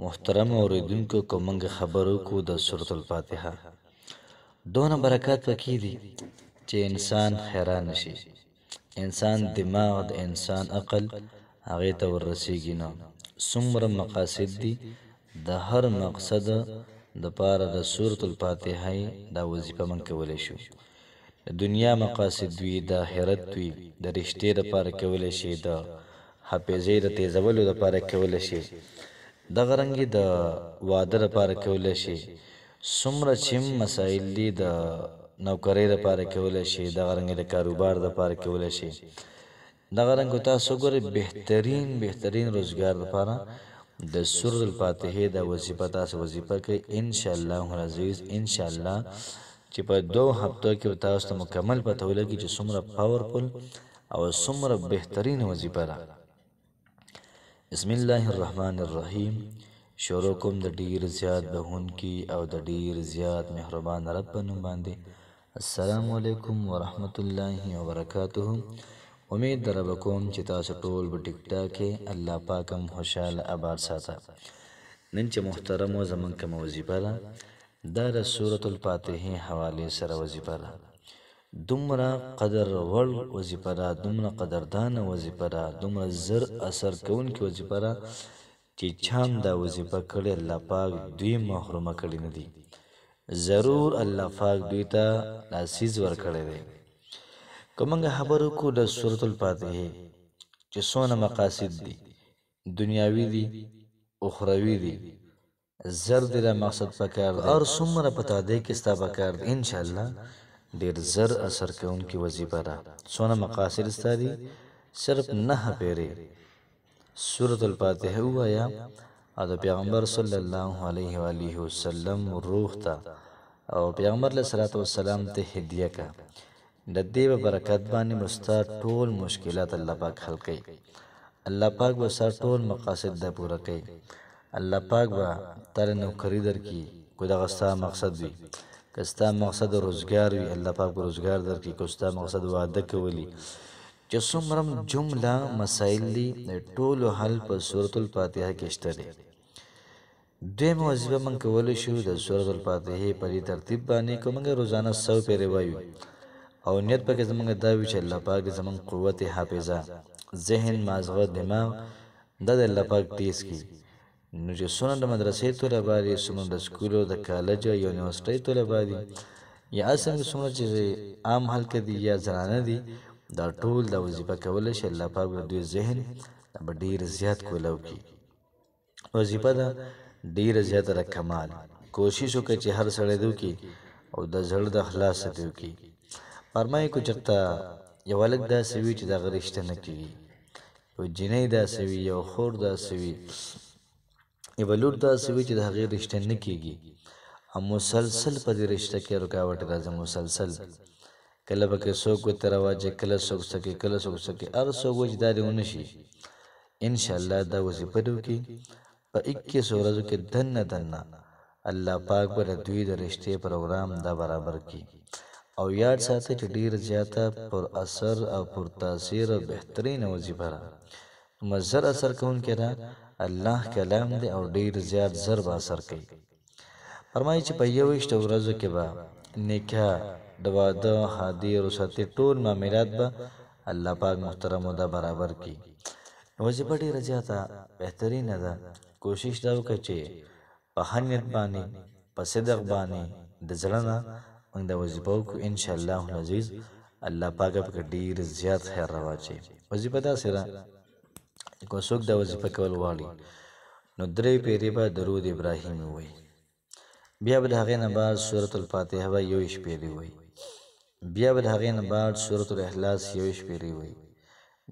محترم اوریدونکو کو منګ خبرو کو د سورۃ الفاتحه دونه برکات پکې دي چې انسان حیران شي. انسان دماغ د انسان عقل هغه ته ورسیږي نه څومره مقاصد دي د هر مقصد د پاره د سورۃ الفاتحه دا وظیفه من کولای شو. د دنیا مقاصد وی د آخرت وی د رښتې لپاره کولای شي د حافظې د تیزولو لپاره کولای شي د غرنګي د واده لپاره کولای شي څومره چې مسائل دي د نوکری لپاره کولای شي د غرنګي د کاروبار لپاره کولای شي د غرنګ تاسو ګورئ بهترین روزګار لپاره د سورۃ الفاتحه د وظیفه تاسو وظیفه کوي ان شاء الله العزیز ان شاء الله چې په 2 هفتو کې تاسو ته مکمل پته ولګي چې څومره پاورفل او څومره بهترین وظیفه ده. بسم الله الرحمن الرحیم. شروع کوم د ډیر زیات بهون کی او د ډیر زیات مهربان رب په نوم باندې. السلام علیکم ورحمت الله وبرکاته. امید در کوم چې تاسو ټول په ټیک ټاک الله پاکم خوشاله آباد ساته. نن چې محترم او زمون کوم وظیفه ده دا د سورۃ الفاتحه حواله سره وظیفه ده. دومره قدر ور وظیفه ده، دومره قدردان وظیفه ده، دومره زر اثر کون کی وظیفه ده چې چام دا وظیفه کړي الله پاک دوی محرومه کړي نه دي. ضرور الله پاک دوی ته لاسیز ور کړي دي. کومه خبرو کو د سورۃ الفاتحه چې څونه مقاصد دي دنیاوی دي اخروی دي زر دې مقصد پکار اور څومره پتا دی کې ستا پکار ان شاء الله ډیر زر اثر کوونکی وظیفه ده. څونه مقاصد ستاري صرف نه پیری سورۃ الفاتحه وایا او د پیغمبر صلی الله علیه و آله وسلم روح ته او پیغمبر علیه الصلاۃ والسلام ته هدیه کا د دې برکت باندې مستا ټول مشکلات الله پاک حل کړي. الله پاک به سر ټول مقاصد د پوره کړي. الله پاک به تر نوکری درکې کو دغه ستا مقصد وي کستا مقصد روزګار وي الله پاک روزګار درکې کوستا مقصد واده کولی چې څومره جمله مسائل دي ټول حل په سورۃ الفاتحه کې شته دي. دیم وظیفه من کولای شو د سورۃ الفاتحه په ترتیب باندې کومه روزانه 100 پیری وایو او نیت پکې زمونږ دا وی چې الله پاک زمون قوت حافظه ذهن مازغه دماغ د الله پاک تیز کی نو چې څونه د مدرسې طلبه دي څونه د سکولو د کالج او یونیورسيټي طلبه دي یا څنګه څونه چې عام حل کې دي یا زنانه دي دا ټول د وظیفه کولای شي الله پاک د ذهن د ډیر زیات کولو کی وظیفه دا ډیر زیات را کمال کوشش وکړي چې هر سړی دو کی او د زړه د اخلاص دو کی فرمای کو چرتا یو ولک دا سوي چې دا غریشته نه کیږي او جنې دا سوي یو خور دا سوي ایولور دا سوي چې د هغه رشتہ نه کیږي هم مسلسل په دې رشتہ کې رکاوټ راځي مسلسل کله به کې څوک تر واجه کله څوک سکه کله څوک سکه ار څوک وجدارونه شي ان شاء الله دا وظیفه دوی په 21 ورځو کې دنه الله پاک پر دوی د رشتې پروګرام دا برابر کی او یاد ساتي چې ډیر زیاته پر اثر او پر تاثیر او بهترین وظیفه را مزر اثر کون کړه الله کلام دی او ډیر زیات ضرب اثر کوي. فرمایي چې په یو وشت ورځو کې به نکاح د واده هادي رساتي ټول معاملات به الله پاک محترم او دا برابر کی. وظیفه ډیر زیاته بهترین ده. کوشش دا وکړئ چې په هنیت باندې په صدق باندې د ځلنا موږ د وظیفه کو ان شاء الله العزیز الله پاک په ډیر زیات خیر راوچي. وظیفه دا سره کو څوک د وظیفه کول والی نو درې پیری به درود ابراهیم وای بیا به هغه نه بعد سورۃ الفاتحه و یو شپېری وای بیا به هغه نه بعد سورۃ الاخلاص یو شپېری وای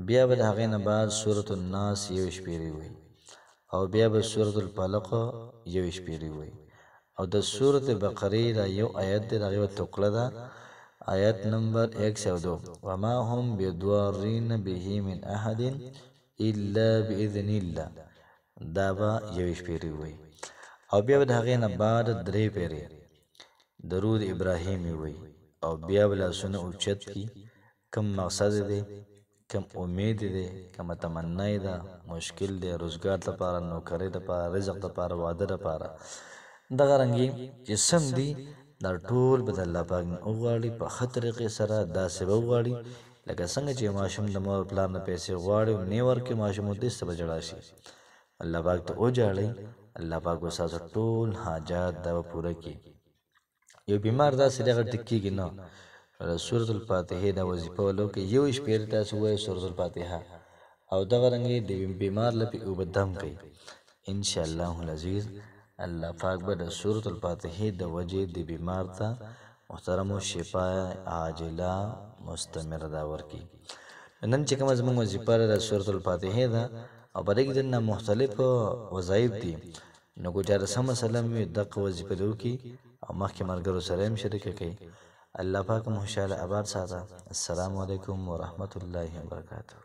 بیا به هغه نه بعد سورۃ الناس یو شپېری وای او بیا به سورۃ الفلق یو شپېری وای او د سورۃ بقره دا یو آیت دی هغه ټوکړه ده آیت نمبر 102 وما هم بدوارین به من احد الا باذن الله دا با یو شپېری وای او بیا د هغه نه بعد درې پیری درود ابراهیم وای او بیا بل سن اوچت کی کم مقصد دی کم امید دی، کم تمنای ده، مشکل دی، روزګار دپاره، نوکرۍ دپاره، رزق دپاره، واده دپاره، دغه رنګې چې سم دي دا ټول به د الله پاک نه وغواړي، په ښه طریقې سره داسې به وغواړي لکه څنګه چې ماشوم د مور پلار نه پیسې غواړي او نه ورکړي ماشوم دېسته به ژړا شي. الله پاک ته وژاړئ، الله پاک به ستاسو ټول حاجات دا به پوره کړي. یو بیمار داسې دی هغه ټیک کېږي نه، د سورة الفاتحې دا وظیفه ولو کې یو شپېره تاسو ووایئ سورة الفاتحه او دغه رنګې د بیمار له پې اوبه دم کوي، انشاءالله العزیز الله پاک به د سورة الفاتحې د وجې د بیمار ته محترمو شفا عاجله مستمره دا ورکړي. نن چې کومه زموږ وظیفه ده د سورة الفاتحې ده او په دې کې دننه مختلف وظایف دي، نو که چېرته څه مسله وي دغه وظیفه دې وکړي او مخکې ملګرو سره هم شریکه کړي. الله پاک مو خوشحاله اباد ساته. السلام علیکم ورحمة الله وبرکاته.